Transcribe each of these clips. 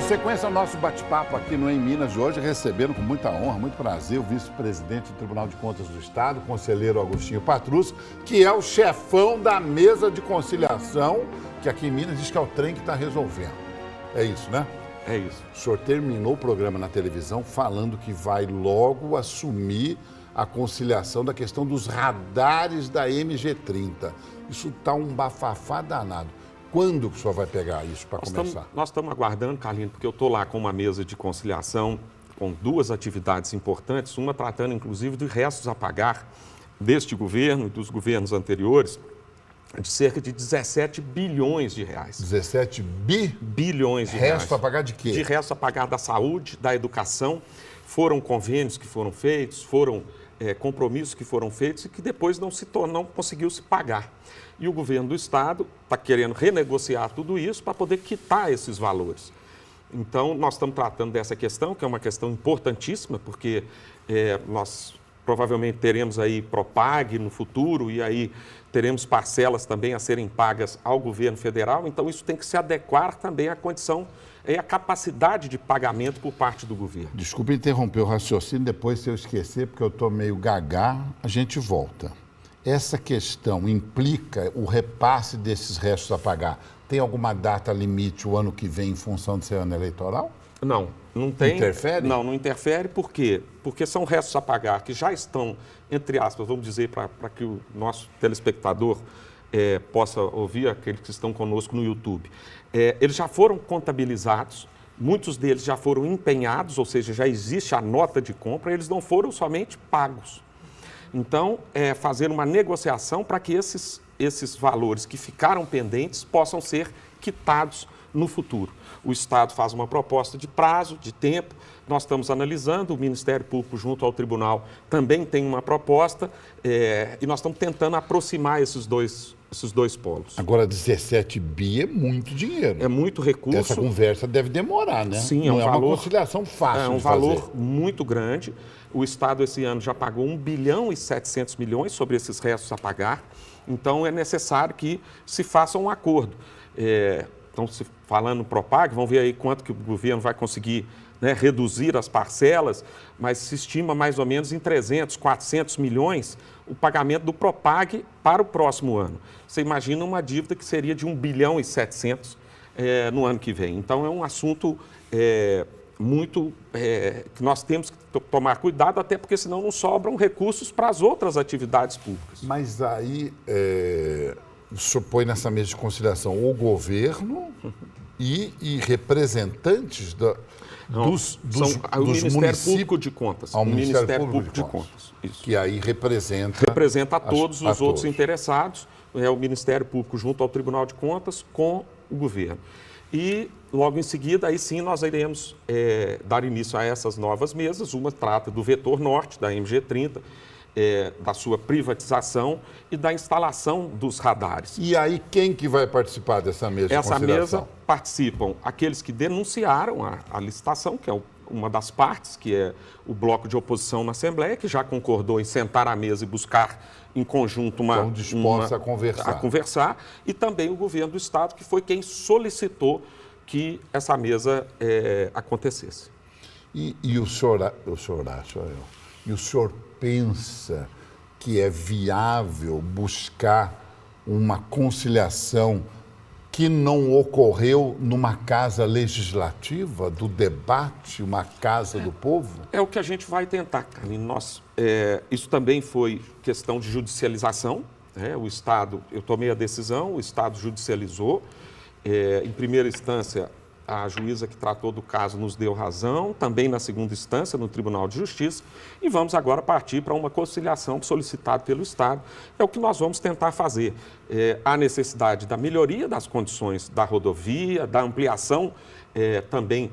sequência ao nosso bate-papo aqui no Em Minas de hoje, recebendo com muita honra, muito prazer, o vice-presidente do Tribunal de Contas do Estado, o conselheiro Agostinho Patrus, que é o chefão da mesa de conciliação, que aqui em Minas diz que é o trem que está resolvendo. É isso, né? É isso. O senhor terminou o programa na televisão falando que vai logo assumir a conciliação da questão dos radares da MG30. Isso está um bafafá danado. Quando que o senhor vai pegar isso para começar? Nós estamos aguardando, Carlinhos, porque eu estou lá com uma mesa de conciliação com duas atividades importantes, uma tratando inclusive de restos a pagar deste governo e dos governos anteriores, de cerca de 17 bilhões de reais. 17 bilhões de reais. Resto a pagar de quê? De resto a pagar da saúde, da educação. Foram convênios que foram feitos, foram compromissos que foram feitos e que depois não conseguiu se pagar. E o governo do Estado está querendo renegociar tudo isso para poder quitar esses valores. Então, nós estamos tratando dessa questão, que é uma questão importantíssima, porque nós provavelmente teremos aí Propag no futuro e aí teremos parcelas também a serem pagas ao governo federal. Então, isso tem que se adequar também à condição e à capacidade de pagamento por parte do governo. Desculpe interromper o raciocínio, depois se eu esquecer, porque eu estou meio gagá, a gente volta. Essa questão implica o repasse desses restos a pagar. Tem alguma data limite o ano que vem em função de ser ano eleitoral? Não, não tem. Interfere? Não interfere. Por quê? Porque são restos a pagar que já estão, entre aspas, vamos dizer, para que o nosso telespectador possa ouvir, aqueles que estão conosco no YouTube. Eles já foram contabilizados, muitos deles já foram empenhados, ou seja, já existe a nota de compra, eles não foram somente pagos. Então, fazer uma negociação para que esses valores que ficaram pendentes possam ser quitados no futuro. O Estado faz uma proposta de prazo, de tempo, nós estamos analisando, o Ministério Público junto ao Tribunal também tem uma proposta e nós estamos tentando aproximar esses dois polos. Agora, 17 bi é muito dinheiro. É muito recurso. Essa conversa deve demorar, né? Sim, não é uma conciliação fácil de fazer. É um valor valor muito grande. O Estado, esse ano, já pagou 1 bilhão e 700 milhões sobre esses restos a pagar. Então, é necessário que se faça um acordo. Então, falando no Propag, vamos ver aí quanto que o governo vai conseguir reduzir as parcelas, mas se estima mais ou menos em 300, 400 milhões o pagamento do Propag para o próximo ano. Você imagina uma dívida que seria de 1 bilhão e 700 no ano que vem. Então, é um assunto que nós temos que tomar cuidado, até porque senão não sobram recursos para as outras atividades públicas. Mas aí, o senhor põe nessa mesa de conciliação o governo e representantes dos Ministério Público de Contas. O Ministério Público de Contas. Isso. Que aí representa a todos os outros interessados, o Ministério Público junto ao Tribunal de Contas com o governo. E, logo em seguida, aí sim, nós iremos dar início a essas novas mesas. Uma trata do vetor norte, da MG30, da sua privatização e da instalação dos radares. E aí, quem que vai participar dessa mesa de conciliação? Essa mesa participam aqueles que denunciaram a licitação, que é uma das partes, que é o bloco de oposição na Assembleia, que já concordou em sentar à mesa e buscar em conjunto Estão dispostos a conversar, e também o governo do Estado, que foi quem solicitou que essa mesa acontecesse. E o senhor acha, e o senhor pensa que é viável buscar uma conciliação que não ocorreu numa casa legislativa, do debate, uma casa do povo? É o que a gente vai tentar, Carlinhos. Isso também foi questão de judicialização. O Estado, eu tomei a decisão, o Estado judicializou. Em primeira instância, a juíza que tratou do caso nos deu razão, também na segunda instância, no Tribunal de Justiça, e vamos agora partir para uma conciliação solicitada pelo Estado. É o que nós vamos tentar fazer. Há necessidade da melhoria das condições da rodovia, da ampliação também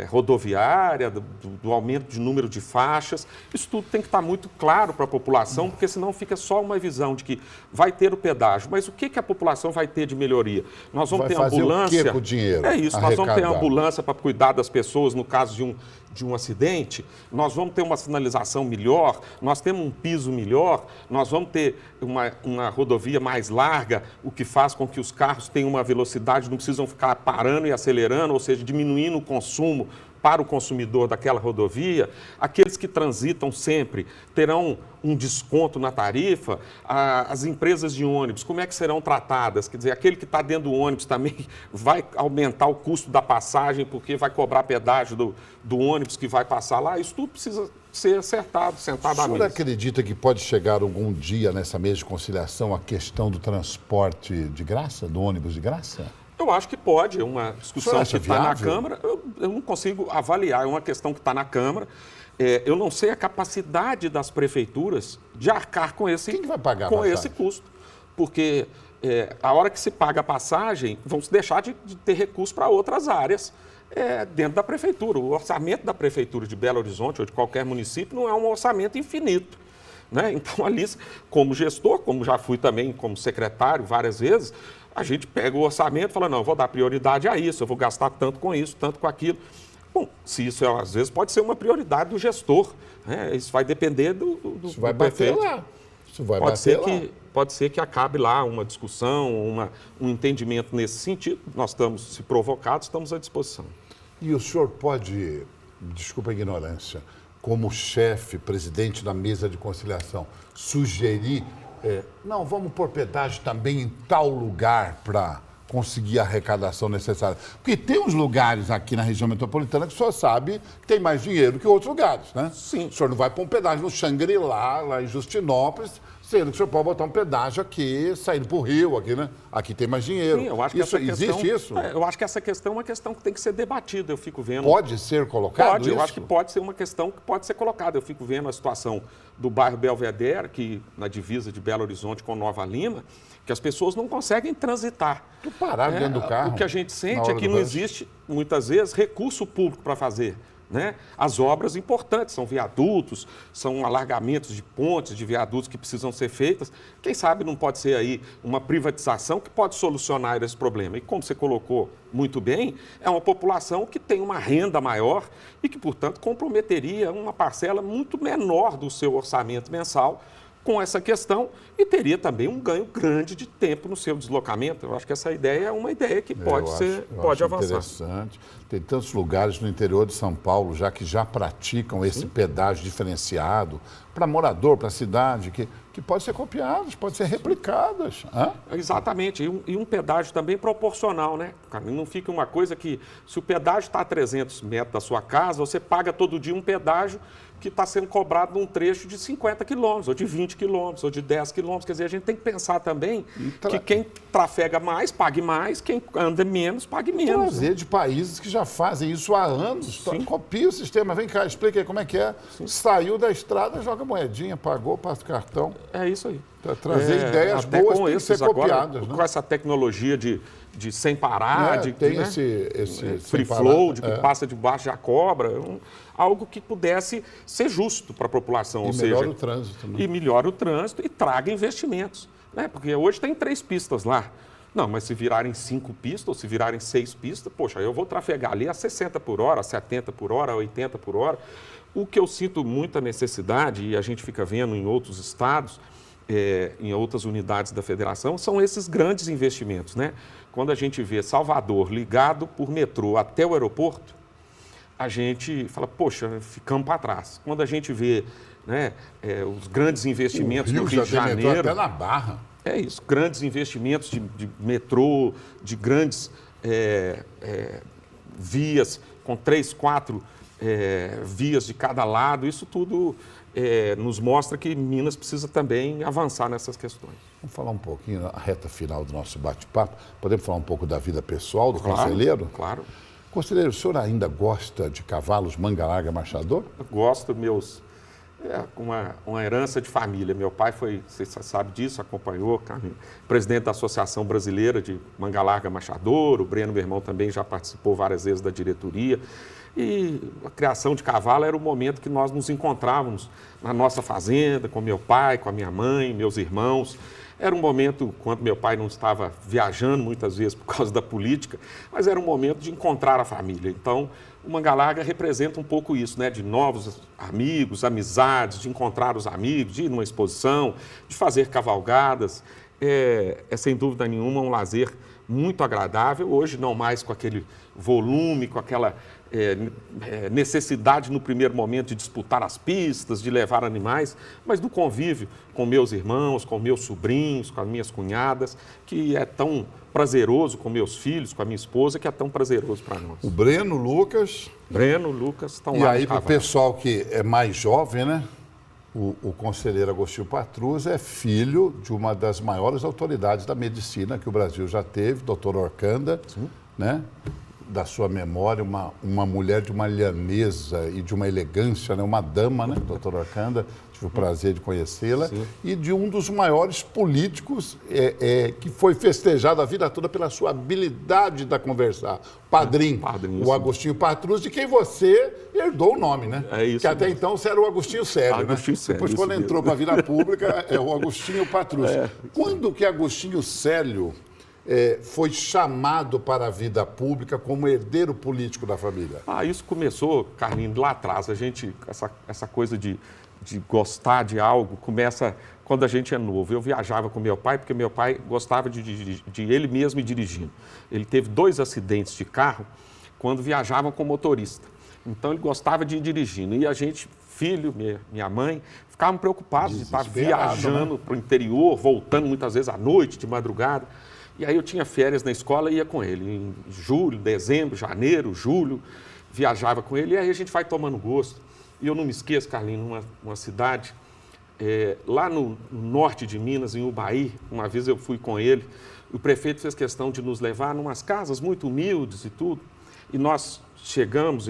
rodoviária, do aumento de número de faixas. Isso tudo tem que estar muito claro para a população, porque senão fica só uma visão de que vai ter o pedágio. Mas o que a população vai ter de melhoria? Nós vamos ter ambulância. O quê com o dinheiro? É isso, nós vamos ter ambulância para cuidar das pessoas no caso de um acidente, nós vamos ter uma sinalização melhor, nós temos um piso melhor, nós vamos ter uma rodovia mais larga, o que faz com que os carros tenham uma velocidade, não precisam ficar parando e acelerando, ou seja, diminuindo o consumo para o consumidor daquela rodovia. Aqueles que transitam sempre terão um desconto na tarifa. As empresas de ônibus, como é que serão tratadas? Quer dizer, aquele que está dentro do ônibus também vai aumentar o custo da passagem porque vai cobrar pedágio do ônibus que vai passar lá. Isso tudo precisa ser acertado, sentado à mesa. O senhor acredita que pode chegar algum dia nessa mesa de conciliação a questão do transporte de graça, do ônibus de graça? Eu acho que pode, é uma discussão que está na viável? Câmara. Eu não consigo avaliar, é uma questão que está na Câmara. Eu não sei a capacidade das prefeituras de arcar com esse, Quem que vai pagar a com passagem? esse custo. Porque a hora que se paga a passagem, vão se deixar de ter recursos para outras áreas dentro da prefeitura. O orçamento da prefeitura de Belo Horizonte ou de qualquer município não é um orçamento infinito, né? Então, ali, como gestor, como já fui também como secretário várias vezes, a gente pega o orçamento e fala, não, eu vou dar prioridade a isso, eu vou gastar tanto com isso, tanto com aquilo. Bom, se isso às vezes pode ser uma prioridade do gestor, né? Isso vai depender do Isso vai do bater prefeito. lá. Isso vai Pode bater ser, lá. pode ser que acabe lá uma discussão, um entendimento nesse sentido. Nós estamos, se provocados, estamos à disposição. E o senhor pode, desculpa a ignorância, como chefe, presidente da mesa de conciliação, sugerir, não, vamos pôr pedágio também em tal lugar para conseguir a arrecadação necessária? Porque tem uns lugares aqui na região metropolitana que o senhor sabe que tem mais dinheiro que outros lugares, né? Sim. O senhor não vai pôr um pedágio no Xangri-Lá, lá em Justinópolis, sendo que o senhor pode botar um pedágio aqui, saindo para o Rio, aqui, né? Aqui tem mais dinheiro. Sim, eu acho que isso, essa questão, existe isso? Eu acho que essa questão é uma questão que tem que ser debatida. Eu fico vendo. Pode ser colocado Pode, isso? eu acho que pode ser uma questão que pode ser colocada. Eu fico vendo a situação do bairro Belvedere, que na divisa de Belo Horizonte com Nova Lima, que as pessoas não conseguem transitar. Tu parar dentro do carro. O que a gente na sente hora é que do não rush. existe, muitas vezes, recurso público para fazer, né? As obras importantes, são viadutos, são alargamentos de pontes, de viadutos que precisam ser feitas. Quem sabe não pode ser aí uma privatização que pode solucionar esse problema. E como você colocou muito bem, é uma população que tem uma renda maior e que, portanto, comprometeria uma parcela muito menor do seu orçamento mensal com essa questão e teria também um ganho grande de tempo no seu deslocamento. Eu acho que essa ideia é uma ideia que pode acho avançar. Interessante. Tem tantos lugares no interior de São Paulo já que já praticam esse pedágio diferenciado para morador, para a cidade, que pode ser copiados, pode ser replicados. Hã? Exatamente, e um pedágio também proporcional, né? Não fica uma coisa que, se o pedágio está a 300 metros da sua casa, você paga todo dia um pedágio que está sendo cobrado num trecho de 50 quilômetros, ou de 20 quilômetros, ou de 10 quilômetros. Quer dizer, a gente tem que pensar também que quem trafega mais, pague mais, quem anda menos, pague menos. Trazer de países que já fazem isso há anos. Copia o sistema. Vem cá, explica aí como é que é. Sim. Saiu da estrada, joga moedinha, pagou, passa o cartão. É isso aí. Para trazer ideias boas tem que ser copiadas. Agora, né? com essa tecnologia de sem parar, tem né? esse free flow, de que passa debaixo já cobra, algo que pudesse ser justo para a população. E melhora o trânsito. Né? E melhora o trânsito e traga investimentos. Né? Porque hoje tem 3 pistas lá. Não, mas se virarem 5 pistas ou se virarem 6 pistas, poxa, eu vou trafegar ali a 60 por hora, a 70 por hora, a 80 por hora. O que eu sinto muita necessidade, e a gente fica vendo em outros estados, em outras unidades da federação, são esses grandes investimentos, né? Quando a gente vê Salvador ligado por metrô até o aeroporto, a gente fala, poxa, ficamos para trás. Quando a gente vê, né, os grandes investimentos no Rio de Janeiro... até na Barra. É isso, grandes investimentos de metrô, de grandes vias, com 3, 4 vias de cada lado, isso tudo nos mostra que Minas precisa também avançar nessas questões. Vamos falar um pouquinho, na reta final do nosso bate-papo, podemos falar um pouco da vida pessoal do conselheiro? Claro. Conselheiro, o senhor ainda gosta de cavalos manga larga marchador? Eu gosto, uma herança de família. Meu pai foi, você sabe disso, acompanhou, presidente da Associação Brasileira de Manga Larga Machador, o Breno, meu irmão, também já participou várias vezes da diretoria. E a criação de cavalo era o momento que nós nos encontrávamos na nossa fazenda, com meu pai, com a minha mãe, meus irmãos. Era um momento, quando meu pai não estava viajando muitas vezes por causa da política, mas era um momento de encontrar a família. Então, o Manga Larga representa um pouco isso, né? De novos amigos, amizades, de encontrar os amigos, de ir numa exposição, de fazer cavalgadas. É sem dúvida nenhuma um lazer muito agradável, hoje não mais com aquele volume, com aquela necessidade no primeiro momento de disputar as pistas, de levar animais, mas do convívio com meus irmãos, com meus sobrinhos, com as minhas cunhadas, que é tão prazeroso, com meus filhos, com a minha esposa, que é tão prazeroso para nós. O Breno, Lucas estão lá. E aí, para o pessoal que é mais jovem, né? O conselheiro Agostinho Patrus é filho de uma das maiores autoridades da medicina que o Brasil já teve, doutor Orcanda, né? Da sua memória, uma mulher de uma lhaneza e de uma elegância, né? Uma dama, né? Doutor Orcanda, tive o prazer de conhecê-la, e de um dos maiores políticos que foi festejado a vida toda pela sua habilidade de conversar. Padrinho, o Agostinho Patrus, de quem você herdou o nome, né? É isso. Que até então você era o Agostinho Célio, Agostinho né? Célio, depois, quando entrou para a vida pública, é o Agostinho Patrus. Quando que Agostinho Célio foi chamado para a vida pública como herdeiro político da família? Isso começou, Carlinhos, lá atrás. A gente, essa coisa de gostar de algo começa quando a gente é novo. Eu viajava com meu pai, porque meu pai gostava de ele mesmo ir dirigindo. Ele teve 2 acidentes de carro quando viajava com motorista. Então, ele gostava de ir dirigindo. E a gente, filho, minha mãe, ficavam preocupados de estar viajando, né, para o interior, voltando muitas vezes à noite, de madrugada. E aí eu tinha férias na escola e ia com ele. Em julho, dezembro, janeiro, julho, viajava com ele. E aí a gente vai tomando gosto. E eu não me esqueço, Carlinhos, numa cidade, lá no norte de Minas, em Ubaí, uma vez eu fui com ele, o prefeito fez questão de nos levar em umas casas muito humildes e tudo. E nós chegamos,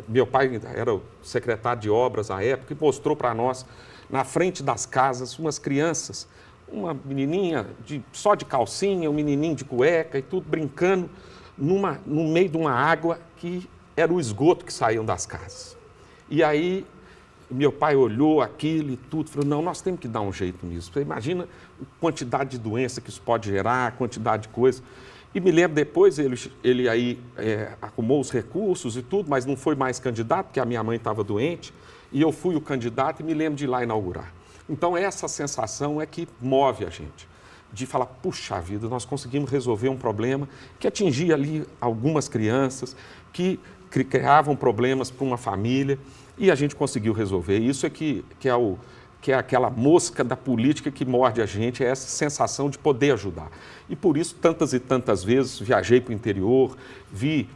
meu pai era o secretário de obras à época, e mostrou para nós, na frente das casas, umas crianças, uma menininha só de calcinha, um menininho de cueca e tudo, brincando no meio de uma água que era o esgoto que saíam das casas. E aí, meu pai olhou aquilo e tudo, falou, não, nós temos que dar um jeito nisso. Você imagina a quantidade de doença que isso pode gerar, a quantidade de coisa. E me lembro depois, ele aí arrumou os recursos e tudo, mas não foi mais candidato, porque a minha mãe estava doente, e eu fui o candidato e me lembro de ir lá inaugurar. Então, essa sensação é que move a gente, de falar, puxa vida, nós conseguimos resolver um problema que atingia ali algumas crianças, que criavam problemas para uma família, e a gente conseguiu resolver. Isso é que é aquela mosca da política que morde a gente, é essa sensação de poder ajudar. E por isso, tantas e tantas vezes, viajei para o interior, vi,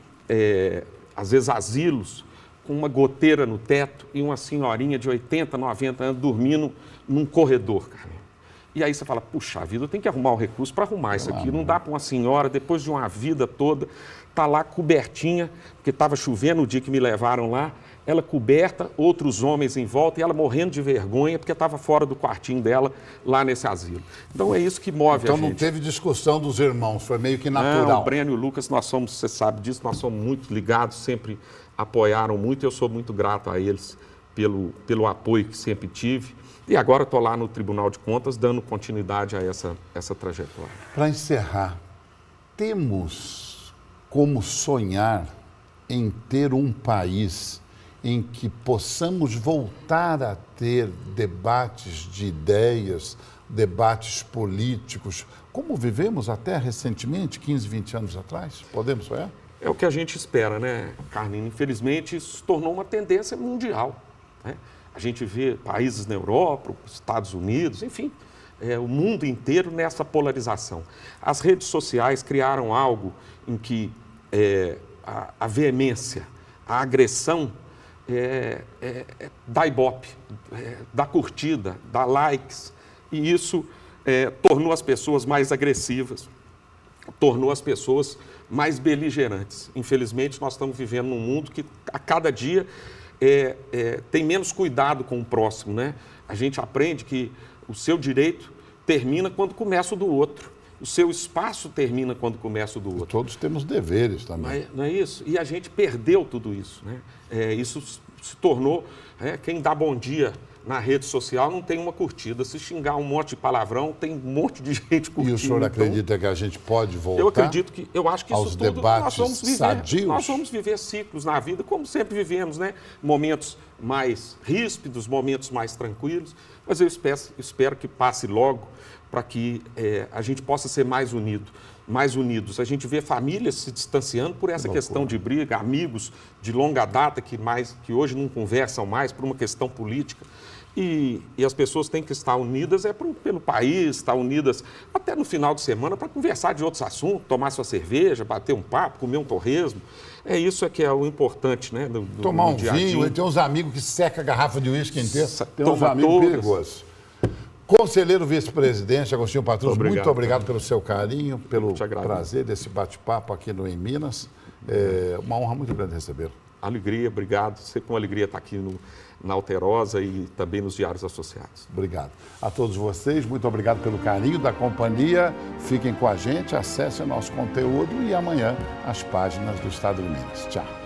às vezes, asilos com uma goteira no teto e uma senhorinha de 80, 90 anos dormindo num corredor, cara. E aí você fala, puxa vida, eu tenho que arrumar o recurso para arrumar isso aqui. Não dá para uma senhora, depois de uma vida toda, tá lá cobertinha, porque estava chovendo o dia que me levaram lá, ela coberta, outros homens em volta, e ela morrendo de vergonha, porque estava fora do quartinho dela, lá nesse asilo. Então é isso que move a gente. Então não teve discussão dos irmãos, foi meio que natural. Não, o Breno e o Lucas, nós somos, você sabe disso, nós somos muito ligados, sempre apoiaram muito, eu sou muito grato a eles pelo apoio que sempre tive. E agora estou lá no Tribunal de Contas, dando continuidade a essa trajetória. Para encerrar, temos como sonhar em ter um país em que possamos voltar a ter debates de ideias, debates políticos, como vivemos até recentemente, 15, 20 anos atrás? Podemos sonhar? É o que a gente espera, né, Carlinhos? Infelizmente, isso se tornou uma tendência mundial, né? A gente vê países na Europa, Estados Unidos, enfim, o mundo inteiro nessa polarização. As redes sociais criaram algo em que a veemência, a agressão dá ibope, dá curtida, dá likes, e isso tornou as pessoas mais agressivas, tornou as pessoas mais beligerantes. Infelizmente, nós estamos vivendo num mundo que a cada dia tem menos cuidado com o próximo, né? A gente aprende que o seu direito termina quando começa o do outro. O seu espaço termina quando começa o do outro. Todos temos deveres também. Não é isso? E a gente perdeu tudo isso, né? Isso se tornou... quem dá bom dia na rede social não tem uma curtida. Se xingar um monte de palavrão, tem um monte de gente curtindo. E o senhor acredita que a gente pode voltar? Eu acho que isso aos tudo debates nós vamos viver. sadios? Nós vamos viver ciclos na vida, como sempre vivemos, né? Momentos mais ríspidos, momentos mais tranquilos. Mas eu espero que passe logo para que a gente possa ser mais unidos. A gente vê famílias se distanciando por essa questão de briga, amigos de longa data que hoje não conversam mais por uma questão política. E as pessoas têm que estar unidas pelo país, estar unidas até no final de semana para conversar de outros assuntos, tomar sua cerveja, bater um papo, comer um torresmo. Isso que é o importante, né? Tomar um dia a dia. vinho, tem uns amigos que secam a garrafa de uísque inteira. Tem uns Toma amigos todas. perigosos. Conselheiro vice-presidente Agostinho Patrus, muito obrigado pelo seu carinho, pelo prazer desse bate-papo aqui no Em Minas. Uma honra muito grande recebê-lo. Alegria, obrigado. Sempre uma alegria estar aqui na Alterosa e também nos Diários Associados. Obrigado. A todos vocês, muito obrigado pelo carinho da companhia. Fiquem com a gente, acessem o nosso conteúdo e amanhã as páginas do Estado de Minas. Tchau.